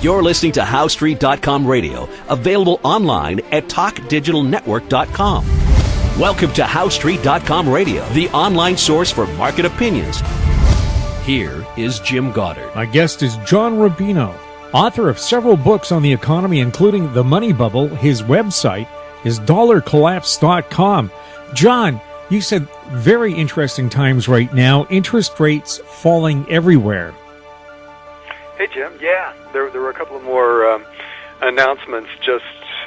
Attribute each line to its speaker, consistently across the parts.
Speaker 1: You're listening to HowStreet.com radio, available online at TalkDigitalNetwork.com. Welcome to HowStreet.com radio, the online source for market opinions. Here is Jim Goddard.
Speaker 2: My guest is John Rubino, author of several books on the economy, including The Money Bubble. His website is dollarcollapse.com. John, you said very interesting times right now, interest rates falling everywhere.
Speaker 3: Hey, Jim. Yeah, there were a couple of more announcements just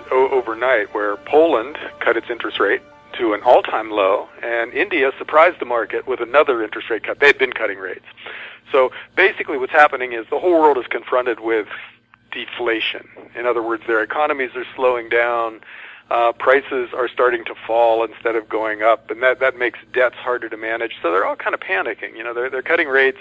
Speaker 3: overnight where Poland cut its interest rate to an all-time low, and India surprised the market with another interest rate cut. They'd been cutting rates. So basically what's happening is the whole world is confronted with deflation. In other words, their economies are slowing down, prices are starting to fall instead of going up, and that makes debts harder to manage. So they're all kind of panicking. You know, they're cutting rates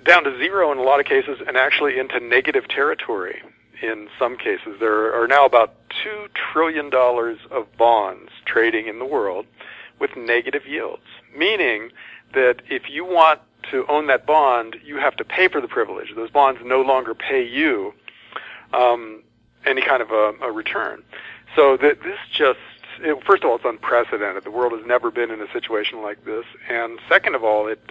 Speaker 3: down to zero in a lot of cases, and actually into negative territory in some cases. There are now about $2 trillion of bonds trading in the world with negative yields, meaning that if you want to own that bond, you have to pay for the privilege. Those bonds no longer pay you any kind of a return. So first of all, it's unprecedented. The world has never been in a situation like this. And second of all, it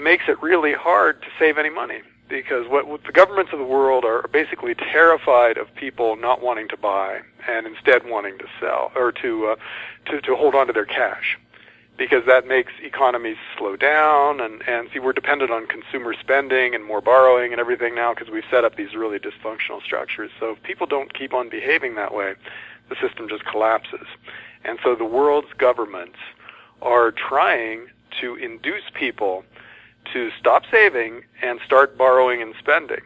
Speaker 3: makes it really hard to save any money, because what the governments of the world are basically terrified of people not wanting to buy and instead wanting to sell, or to hold on to their cash, because that makes economies slow down. And see, we're dependent on consumer spending and more borrowing and everything now because we've set up these really dysfunctional structures. So if people don't keep on behaving that way, the system just collapses. And so the world's governments are trying to induce people to stop saving and start borrowing and spending,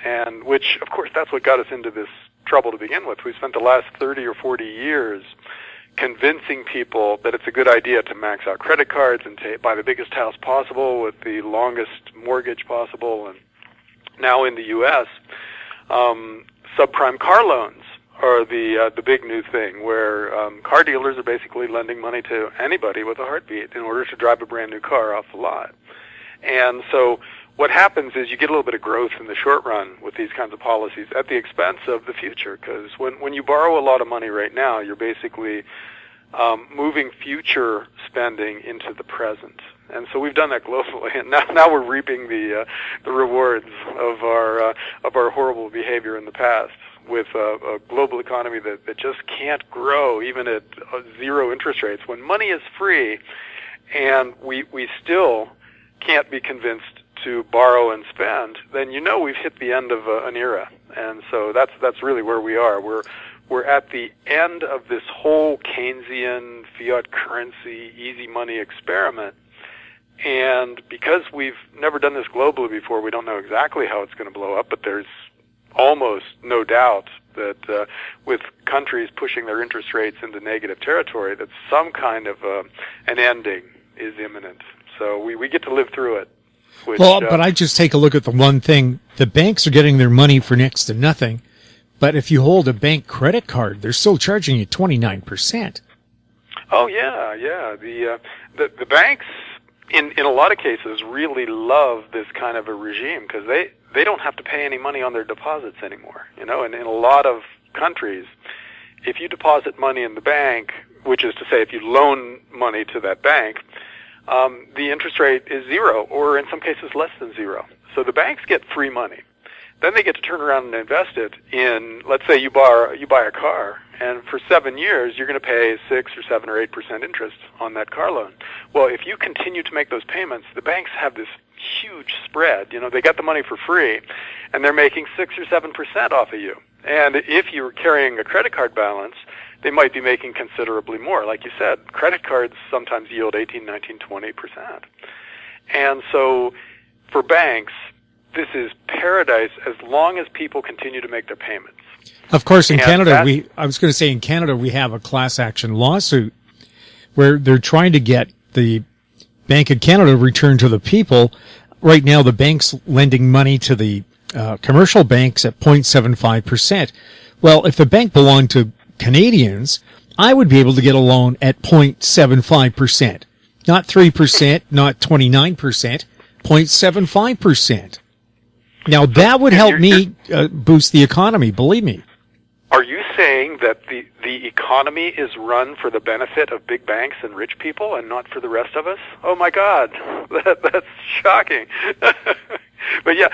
Speaker 3: and which, of course, that's what got us into this trouble to begin with. We spent the last 30 or 40 years convincing people that it's a good idea to max out credit cards and to buy the biggest house possible with the longest mortgage possible. And now in the U.S., subprime car loans are the big new thing, where car dealers are basically lending money to anybody with a heartbeat in order to drive a brand new car off the lot. And so what happens is you get a little bit of growth in the short run with these kinds of policies at the expense of the future, because when you borrow a lot of money right now, you're basically moving future spending into the present. And so we've done that globally, and now we're reaping the rewards of our horrible behavior in the past, with a global economy that just can't grow even at zero interest rates. When money is free and we still can't be convinced to borrow and spend, then we've hit the end of an era. And so that's really where we are. We're at the end of this whole Keynesian fiat currency easy money experiment. And because we've never done this globally before, we don't know exactly how it's going to blow up, but there's almost no doubt that with countries pushing their interest rates into negative territory, that some kind of an ending is imminent. So we get to live through it.
Speaker 2: But I just take a look at the one thing. The banks are getting their money for next to nothing. But if you hold a bank credit card, they're still charging you 29%.
Speaker 3: Oh, yeah. The banks, in a lot of cases, really love this kind of a regime, because they don't have to pay any money on their deposits anymore. And in a lot of countries, if you deposit money in the bank, which is to say if you loan money to that bank, the interest rate is zero, or in some cases less than zero. So the banks get free money. Then they get to turn around and invest it in, let's say you buy a car, and for 7 years you're going to pay 6 or 7 or 8% interest on that car loan. Well, if you continue to make those payments, the banks have this huge spread. They got the money for free, and they're making 6 or 7% off of you. And if you're carrying a credit card balance, they might be making considerably more. Like you said, credit cards sometimes yield 18, 19, 20%. And so for banks, this is paradise as long as people continue to make their payments.
Speaker 2: Of course, in Canada, in Canada, we have a class action lawsuit where they're trying to get the Bank of Canada returned to the people. Right now, the bank's lending money to the commercial banks at 0.75%. Well, if the bank belonged to Canadians, I would be able to get a loan at 0.75%. Not 3%, not 29%, 0.75%. Now, that would help me boost the economy, believe me.
Speaker 3: Are you saying that the economy is run for the benefit of big banks and rich people and not for the rest of us? Oh, my God. That's shocking. But, yeah,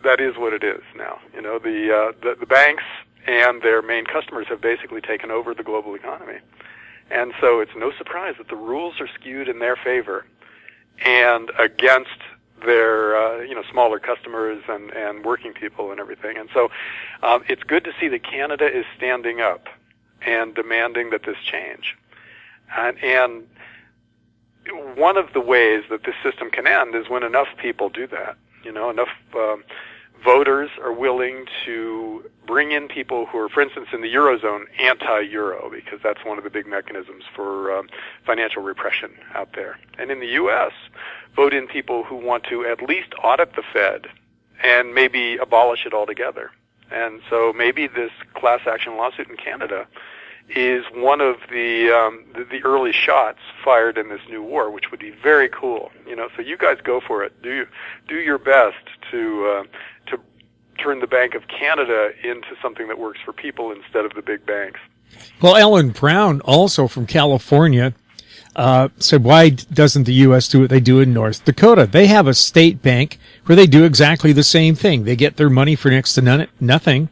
Speaker 3: that is what it is now. The banks and their main customers have basically taken over the global economy. And so it's no surprise that the rules are skewed in their favor and against their smaller customers and working people and everything. And so it's good to see that Canada is standing up and demanding that this change. And one of the ways that this system can end is when enough people do that. Enough voters are willing to bring in people who are, for instance, in the Eurozone, anti-Euro, because that's one of the big mechanisms for financial repression out there. And in the U.S., vote in people who want to at least audit the Fed and maybe abolish it altogether. And so maybe this class action lawsuit in Canada is one of the early shots fired in this new war, which would be very cool. So you guys go for it. Do your best to turn the Bank of Canada into something that works for people instead of the big banks.
Speaker 2: Well, Ellen Brown, also from California, said, why doesn't the U.S. do what they do in North Dakota? They have a state bank where they do exactly the same thing. They get their money for next to nothing,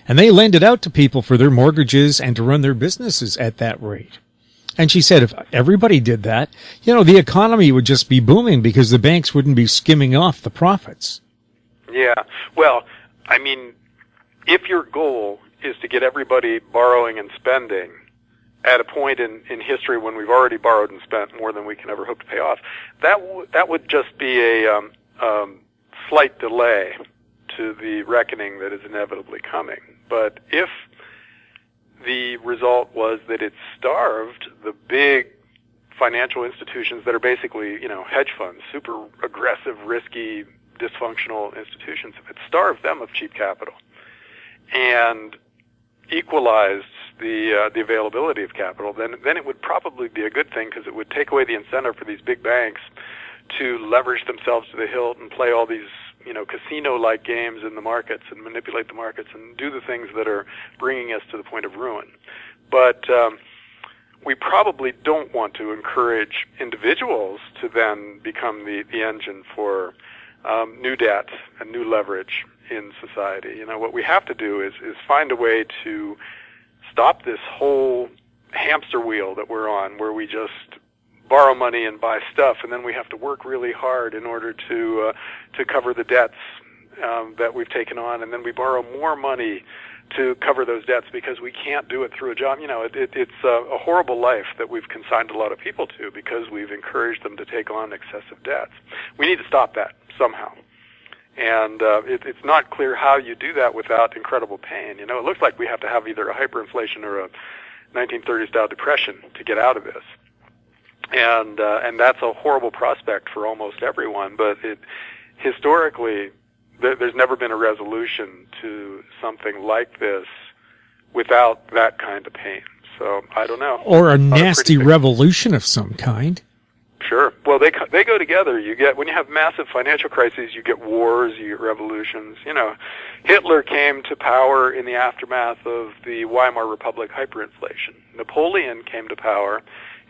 Speaker 2: and they lend it out to people for their mortgages and to run their businesses at that rate. And she said if everybody did that, the economy would just be booming because the banks wouldn't be skimming off the profits.
Speaker 3: Yeah. Well, I mean, if your goal is to get everybody borrowing and spending at a point in history when we've already borrowed and spent more than we can ever hope to pay off, that would just be a slight delay to the reckoning that is inevitably coming. But if the result was that it starved the big financial institutions that are basically, hedge funds, super aggressive, risky, dysfunctional institutions, if it starved them of cheap capital and equalized the availability of capital, then it would probably be a good thing because it would take away the incentive for these big banks to leverage themselves to the hilt and play all these casino-like games in the markets and manipulate the markets and do the things that are bringing us to the point of ruin. But we probably don't want to encourage individuals to then become the engine for new debt and new leverage in society. What we have to do is find a way to stop this whole hamster wheel that we're on, where we just borrow money and buy stuff, and then we have to work really hard in order to cover the debts that we've taken on, and then we borrow more money to cover those debts because we can't do it through a job. It's a horrible life that we've consigned a lot of people to because we've encouraged them to take on excessive debts. We need to stop that somehow. And it's not clear how you do that without incredible pain. It looks like we have to have either a hyperinflation or a 1930s style depression to get out of this. And that's a horrible prospect for almost everyone, but historically, there's never been a resolution to something like this without that kind of pain. So I don't know.
Speaker 2: Or a nasty revolution of some kind.
Speaker 3: Sure. Well, they go together. When you have massive financial crises, you get wars, you get revolutions. Hitler came to power in the aftermath of the Weimar Republic hyperinflation. Napoleon came to power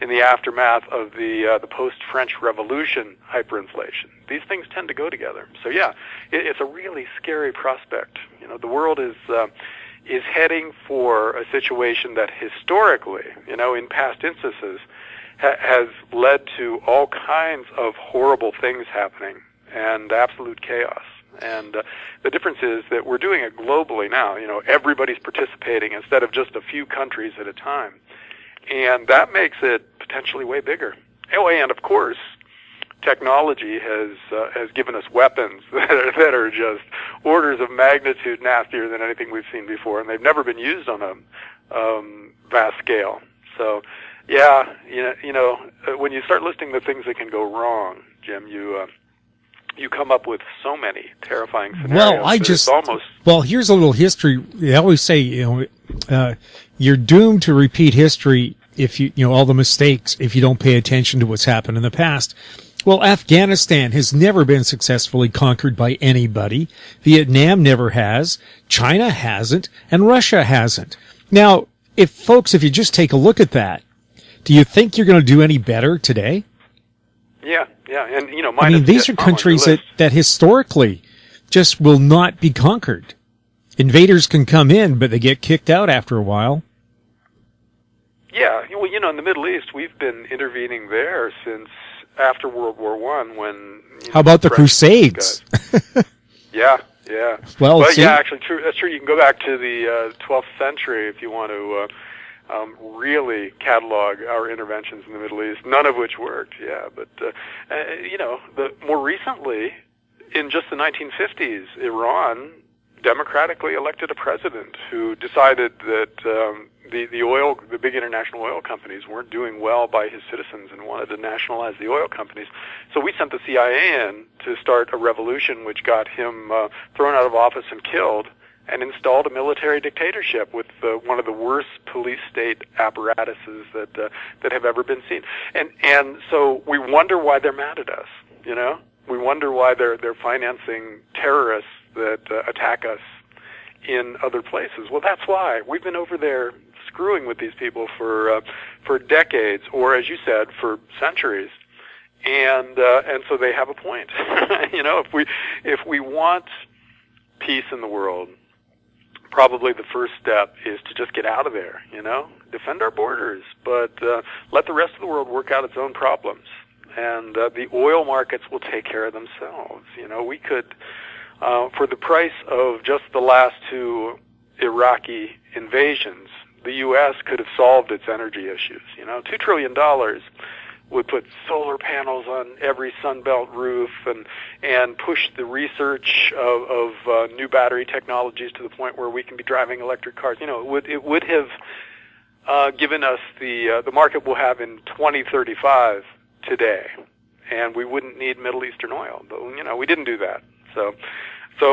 Speaker 3: in the aftermath of the post-French Revolution hyperinflation. These things tend to go together. So yeah, it's a really scary prospect. The world is heading for a situation that historically, in past instances, has led to all kinds of horrible things happening and absolute chaos. And the difference is that we're doing it globally now. Everybody's participating instead of just a few countries at a time. And that makes it potentially way bigger. Oh, and of course, technology has given us weapons that are just orders of magnitude nastier than anything we've seen before, and they've never been used on a vast scale. So, yeah, when you start listing the things that can go wrong, Jim, you come up with so many terrifying scenarios.
Speaker 2: Well, here's a little history. They always say, you're doomed to repeat history if all the mistakes, if you don't pay attention to what's happened in the past. Well, Afghanistan has never been successfully conquered by anybody. Vietnam never has. China hasn't. And Russia hasn't. Now, if you just take a look at that, do you think you're going to do any better today?
Speaker 3: Yeah. And,
Speaker 2: these are countries that historically just will not be conquered. Invaders can come in, but they get kicked out after a while.
Speaker 3: Yeah. Well, in the Middle East, we've been intervening there since after World War I when...
Speaker 2: How about the Crusades?
Speaker 3: Yeah.
Speaker 2: Well,
Speaker 3: actually, true. That's true. You can go back to the 12th century if you want to really catalog our interventions in the Middle East, none of which worked, yeah. But, more recently, in just the 1950s, Iran democratically elected a president who decided that the big international oil companies weren't doing well by his citizens and wanted to nationalize the oil companies. So we sent the CIA in to start a revolution which got him thrown out of office and killed, and installed a military dictatorship with one of the worst police state apparatuses that have ever been seen. And so we wonder why they're mad at us, We wonder why they're financing terrorists that attack us in other places. Well, that's why. We've been over there screwing with these people for decades, or as you said, for centuries. And so they have a point. If we want peace in the world, probably the first step is to just get out of there, defend our borders, but let the rest of the world work out its own problems. And the oil markets will take care of themselves. We could, for the price of just the last two Iraqi invasions, the U.S. could have solved its energy issues. $2 trillion would put solar panels on every Sunbelt roof and push the research of new battery technologies to the point where we can be driving electric cars. It would have given us the market we'll have in 2035 today, and we wouldn't need Middle Eastern oil. But we didn't do that. So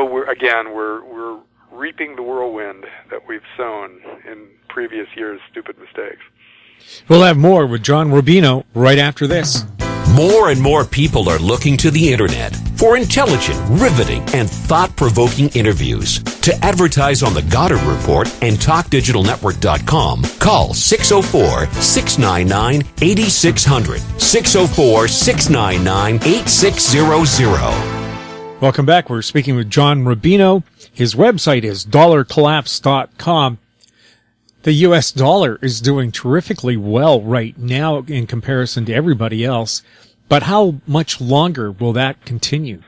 Speaker 3: we're reaping the whirlwind that we've sown in previous years' stupid mistakes.
Speaker 2: We'll have more with John Rubino right after this.
Speaker 1: More and more people are looking to the Internet for intelligent, riveting, and thought-provoking interviews. To advertise on the Goddard Report and TalkDigitalNetwork.com, call 604-699-8600, 604-699-8600.
Speaker 2: Welcome back. We're speaking with John Rubino. His website is dollarcollapse.com. The U.S. dollar is doing terrifically well right now in comparison to everybody else. But how much longer will that continue?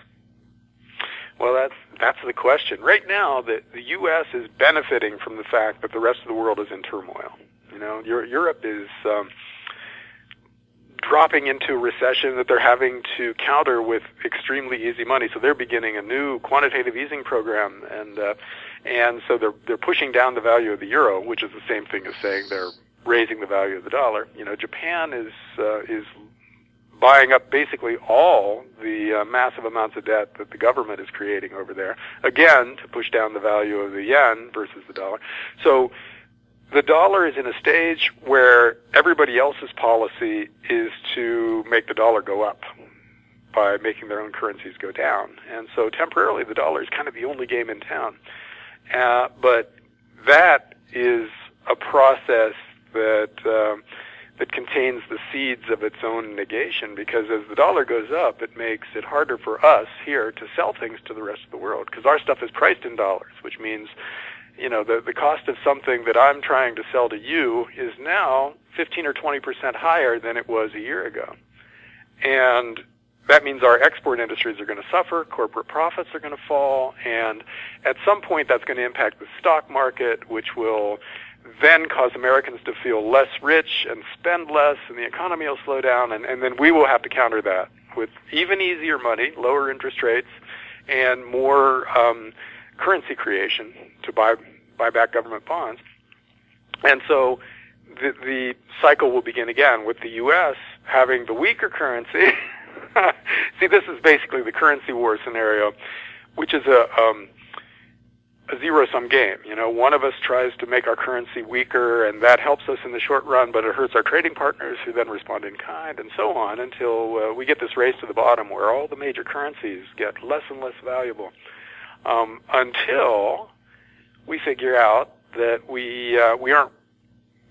Speaker 3: Well, that's the question. Right now, the U.S. is benefiting from the fact that the rest of the world is in turmoil. Europe is dropping into a recession that they're having to counter with extremely easy money. So they're beginning a new quantitative easing program, and so they're pushing down the value of the euro, which is the same thing as saying they're raising the value of the dollar. Japan is buying up basically all the massive amounts of debt that the government is creating over there, again, to push down the value of the yen versus the dollar. So the dollar is in a stage where everybody else's policy is to make the dollar go up by making their own currencies go down. And so temporarily the dollar is kind of the only game in town. But that is a process that contains the seeds of its own negation, because as the dollar goes up, it makes it harder for us here to sell things to the rest of the world, because our stuff is priced in dollars, which means the cost of something that I'm trying to sell to you is now 15 or 20% higher than it was a year ago. And that means our export industries are going to suffer, corporate profits are going to fall, and at some point that's going to impact the stock market, which will then cause Americans to feel less rich and spend less, and the economy will slow down, and then we will have to counter that with even easier money, lower interest rates, and more currency creation to buy back government bonds. And so the cycle will begin again with the U.S. having the weaker currency. See, this is basically the currency war scenario, which is a zero-sum game. One of us tries to make our currency weaker, and that helps us in the short run, but it hurts our trading partners who then respond in kind, and so on, until we get this race to the bottom where all the major currencies get less and less valuable, until we figure out that we aren't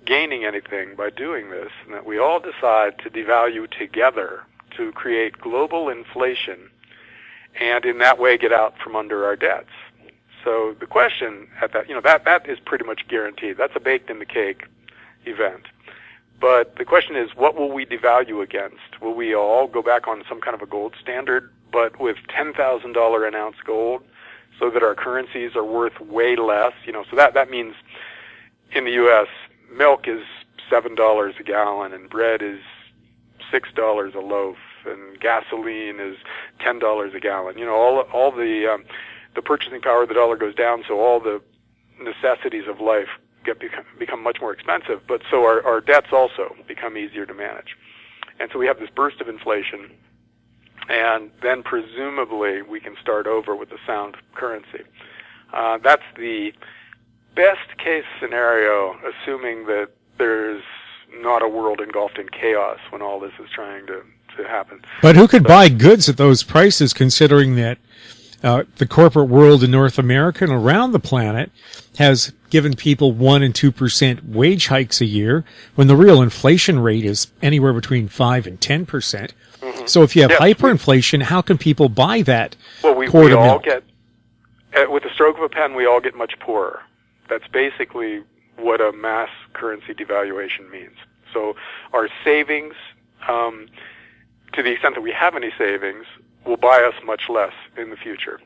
Speaker 3: gaining anything by doing this, and that we all decide to devalue together to create global inflation, and in that way get out from under our debts. So the question at that is pretty much guaranteed. That's a baked-in-the-cake event. But the question is, what will we devalue against? Will we all go back on some kind of a gold standard, but with $10,000 an ounce gold, so that our currencies are worth way less? So that means in the U.S., milk is $7 a gallon, and bread is $6 a loaf, and gasoline is $10 a gallon. All the purchasing power of the dollar goes down, so all the necessities of life become much more expensive, but so our debts also become easier to manage. And so we have this burst of inflation, and then presumably we can start over with a sound currency. That's the best case scenario, assuming that there's not a world engulfed in chaos when all this is trying to happen.
Speaker 2: But who could buy goods at those prices, considering that the corporate world in North America and around the planet has given people 1% and 2% wage hikes a year, when the real inflation rate is anywhere between 5% and 10%. Mm-hmm. So if you have hyperinflation, how can people buy that?
Speaker 3: Well, we all get, with the stroke of a pen, we all get much poorer. That's basically what a mass currency devaluation means. So our savings, to the extent that we have any savings, will buy us much less in the future.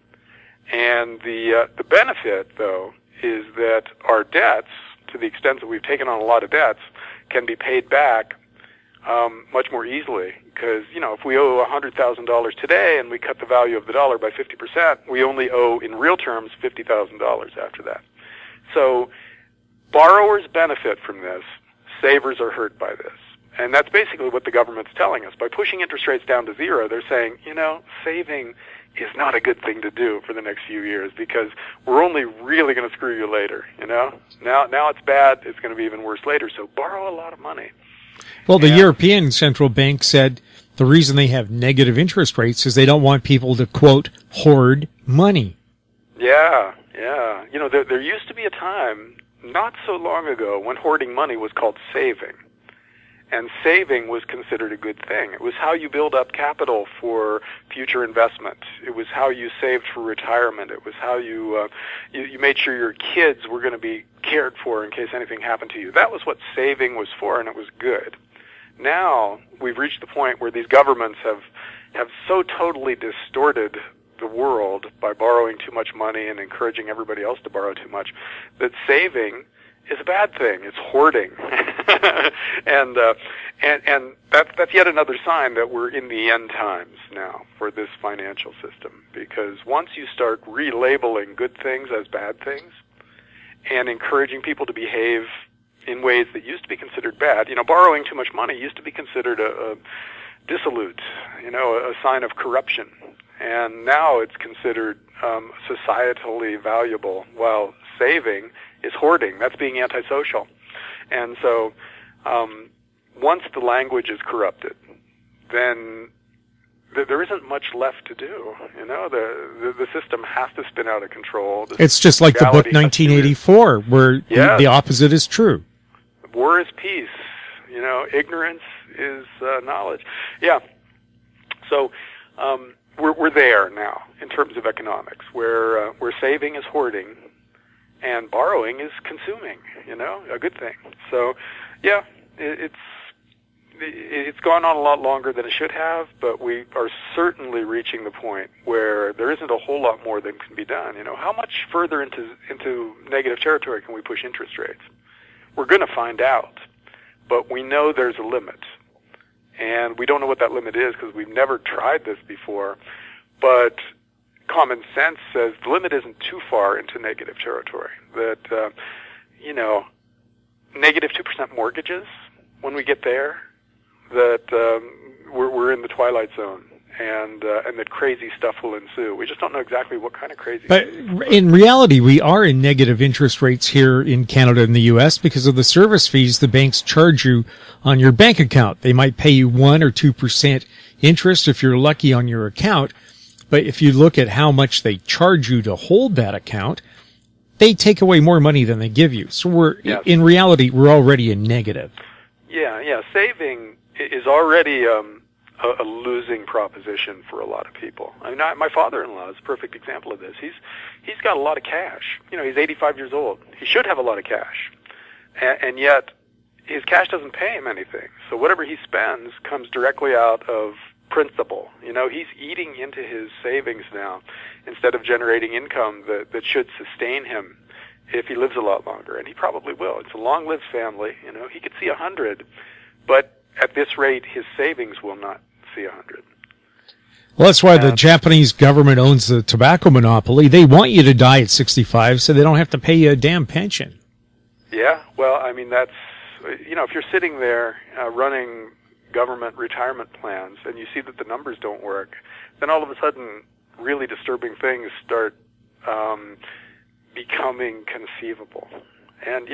Speaker 3: And the benefit, though, is that our debts, to the extent that we've taken on a lot of debts, can be paid back much more easily. Because, if we owe $100,000 today and we cut the value of the dollar by 50%, we only owe, in real terms, $50,000 after that. So borrowers benefit from this. Savers are hurt by this. And that's basically what the government's telling us. By pushing interest rates down to zero, they're saying, saving is not a good thing to do for the next few years, because we're only really going to screw you later, Now it's bad, it's going to be even worse later, so borrow a lot of money.
Speaker 2: Well, the European Central Bank said the reason they have negative interest rates is they don't want people to, quote, hoard money.
Speaker 3: Yeah. There used to be a time, not so long ago, when hoarding money was called saving. And saving was considered a good thing. It was how you build up capital for future investment. It was how you saved for retirement. It was how you made sure your kids were going to be cared for in case anything happened to you. That was what saving was for, and it was good. Now we've reached the point where these governments have so totally distorted the world by borrowing too much money and encouraging everybody else to borrow too much, that saving is a bad thing. It's hoarding. and that's yet another sign that we're in the end times now for this financial system, because once you start relabeling good things as bad things and encouraging people to behave in ways that used to be considered bad, borrowing too much money used to be considered a dissolute, a sign of corruption. And now it's considered societally valuable, while saving is hoarding. That's being antisocial. And so once the language is corrupted, then there isn't much left to do. The system has to spin out of control.
Speaker 2: It's just like the book 1984, where the opposite is true.
Speaker 3: War is peace. Ignorance is knowledge. Yeah. So we're there now in terms of economics, where saving is hoarding and borrowing is consuming, a good thing. So, yeah, it's gone on a lot longer than it should have, but we are certainly reaching the point where there isn't a whole lot more that can be done. How much further into negative territory can we push interest rates? We're going to find out, but we know there's a limit. And we don't know what that limit is because we've never tried this before, but common sense says the limit isn't too far into negative territory. That, negative 2% mortgages, when we get there, that we're in the twilight zone. and that crazy stuff will ensue. We just don't know exactly what kind of crazy.
Speaker 2: But in reality, we are in negative interest rates here in Canada and the U.S. because of the service fees the banks charge you on your bank account. They might pay you 1 or 2% interest if you're lucky on your account. But if you look at how much they charge you to hold that account, they take away more money than they give you. So in reality, we're already in negative.
Speaker 3: Yeah. Saving is already a losing proposition for a lot of people. I mean, my father-in-law is a perfect example of this. He's got a lot of cash. He's 85 years old. He should have a lot of cash, and yet his cash doesn't pay him anything. So whatever he spends comes directly out of principal. He's eating into his savings now instead of generating income that should sustain him if he lives a lot longer, and he probably will. It's a long-lived family. He could see 100, but at this rate, his savings will not see 100.
Speaker 2: Well, that's why the Japanese government owns the tobacco monopoly. They want you to die at 65 so they don't have to pay you a damn pension.
Speaker 3: Yeah, well, I mean, that's, if you're sitting there running government retirement plans and you see that the numbers don't work, then all of a sudden really disturbing things start becoming conceivable. And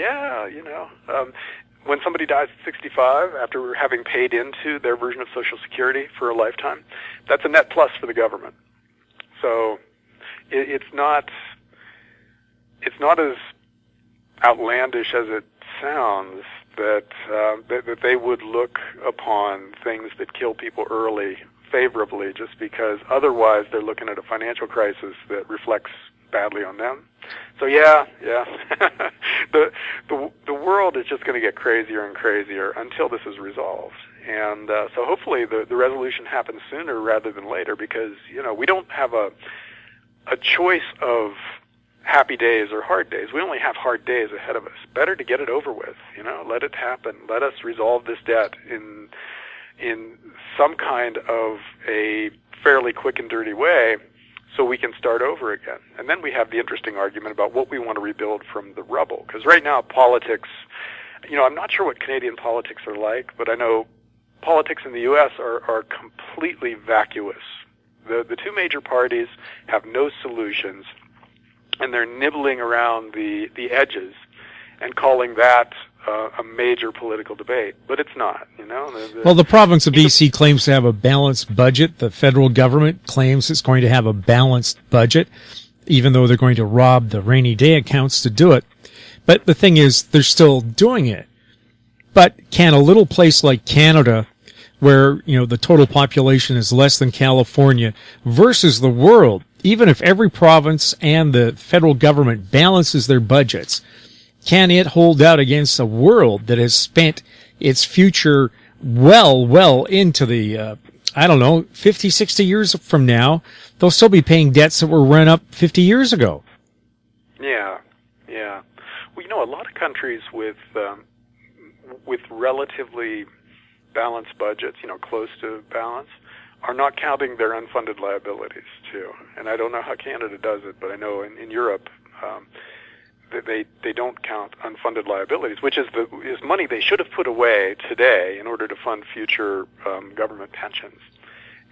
Speaker 3: when somebody dies at 65 after having paid into their version of Social Security for a lifetime, that's a net plus for the government. So it's not as outlandish as it sounds that they would look upon things that kill people early favorably just because otherwise they're looking at a financial crisis that reflects badly on them. So yeah. the world is just going to get crazier and crazier until this is resolved. And so hopefully the resolution happens sooner rather than later because, we don't have a choice of happy days or hard days. We only have hard days ahead of us. Better to get it over with, let it happen. Let us resolve this debt in some kind of a fairly quick and dirty way so we can start over again. And then we have the interesting argument about what we want to rebuild from the rubble. Because right now politics, I'm not sure what Canadian politics are like, but I know politics in the U.S. are completely vacuous. The two major parties have no solutions, and they're nibbling around the edges and calling that a major political debate, but it's not, Well,
Speaker 2: the province of BC claims to have a balanced budget. The federal government claims it's going to have a balanced budget, even though they're going to rob the rainy day accounts to do it. But the thing is, they're still doing it. But can a little place like Canada, where, the total population is less than California, versus the world, even if every province and the federal government balances their budgets, can it hold out against a world that has spent its future well into the, 50, 60 years from now? They'll still be paying debts that were run up 50 years ago.
Speaker 3: Yeah. Well, a lot of countries with relatively balanced budgets, close to balance, are not counting their unfunded liabilities, too. And I don't know how Canada does it, but I know in Europe, they don't count unfunded liabilities, which is money they should have put away today in order to fund future government pensions.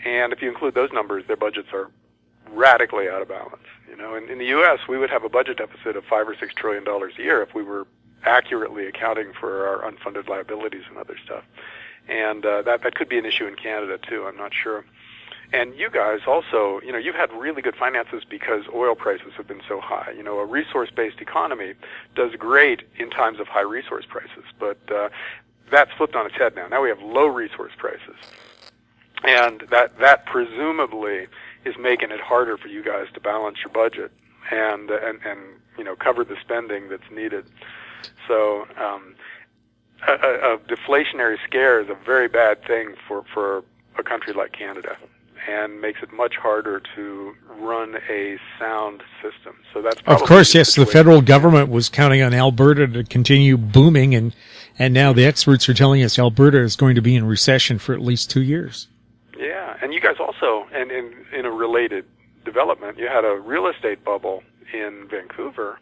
Speaker 3: And if you include those numbers, their budgets are radically out of balance. In the U.S., we would have a budget deficit of $5 or $6 trillion a year if we were accurately accounting for our unfunded liabilities and other stuff. And that could be an issue in Canada too. I'm not sure. And you guys also, you've had really good finances because oil prices have been so high. A resource-based economy does great in times of high resource prices, but that's flipped on its head now. Now we have low resource prices. And that presumably is making it harder for you guys to balance your budget and cover the spending that's needed. So a deflationary scare is a very bad thing for a country like Canada, and makes it much harder to run a sound system. So that's probably
Speaker 2: of course, yes. The federal government was counting on Alberta to continue booming, and now the experts are telling us Alberta is going to be in recession for at least 2 years.
Speaker 3: Yeah, and you guys also, and in a related development, you had a real estate bubble in Vancouver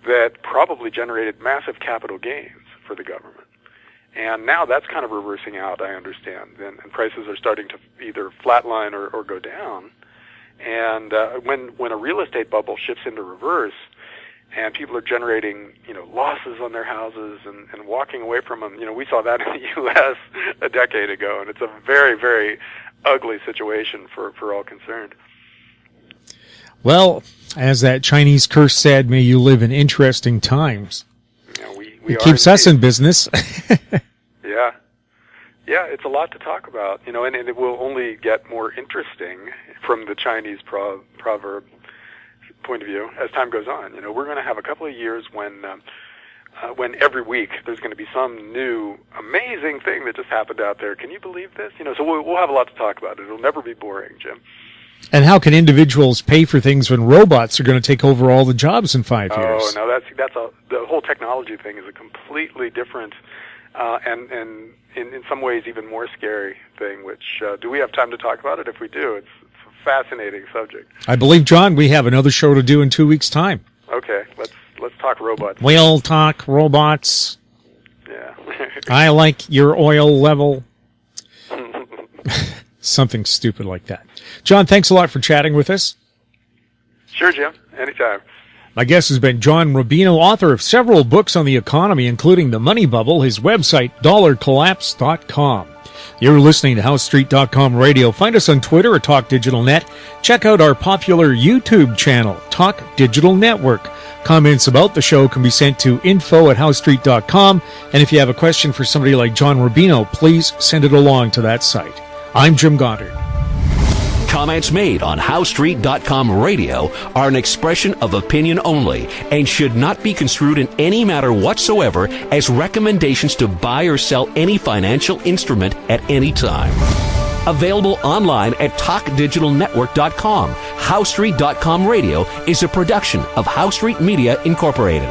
Speaker 3: that probably generated massive capital gains for the government. And now that's kind of reversing out, I understand, and prices are starting to either flatline or go down. And when a real estate bubble shifts into reverse, and people are generating, losses on their houses and walking away from them, we saw that in the U.S. a decade ago, and it's a very, very ugly situation for all concerned.
Speaker 2: Well, as that Chinese curse said, may you live in interesting times.
Speaker 3: We
Speaker 2: it keeps us in business.
Speaker 3: Yeah, it's a lot to talk about, and it will only get more interesting from the Chinese proverb point of view as time goes on. We're going to have a couple of years when every week there's going to be some new amazing thing that just happened out there. Can you believe this? So we'll have a lot to talk about. It'll never be boring, Jim.
Speaker 2: And how can individuals pay for things when robots are going to take over all the jobs in 5 years?
Speaker 3: Oh, no, the whole technology thing is a completely different and in some ways even more scary thing, which do we have time to talk about it? If we do, it's a fascinating subject.
Speaker 2: I believe, John, we have another show to do in 2 weeks' time.
Speaker 3: Okay, let's talk robots.
Speaker 2: We'll talk robots.
Speaker 3: Yeah.
Speaker 2: I like your oil level. Something stupid like that. John, thanks a lot for chatting with us.
Speaker 3: Sure, Jim. Anytime.
Speaker 2: My guest has been John Rubino, author of several books on the economy, including The Money Bubble, his website, dollarcollapse.com. You're listening to HowStreet.com radio. Find us on Twitter at Talk Digital Net. Check out our popular YouTube channel, Talk Digital Network. Comments about the show can be sent to info@HowStreet.com. And if you have a question for somebody like John Rubino, please send it along to that site. I'm Jim Goddard.
Speaker 1: Comments made on HowStreet.com radio are an expression of opinion only and should not be construed in any matter whatsoever as recommendations to buy or sell any financial instrument at any time. Available online at TalkDigitalNetwork.com. HowStreet.com radio is a production of HowStreet Media Incorporated.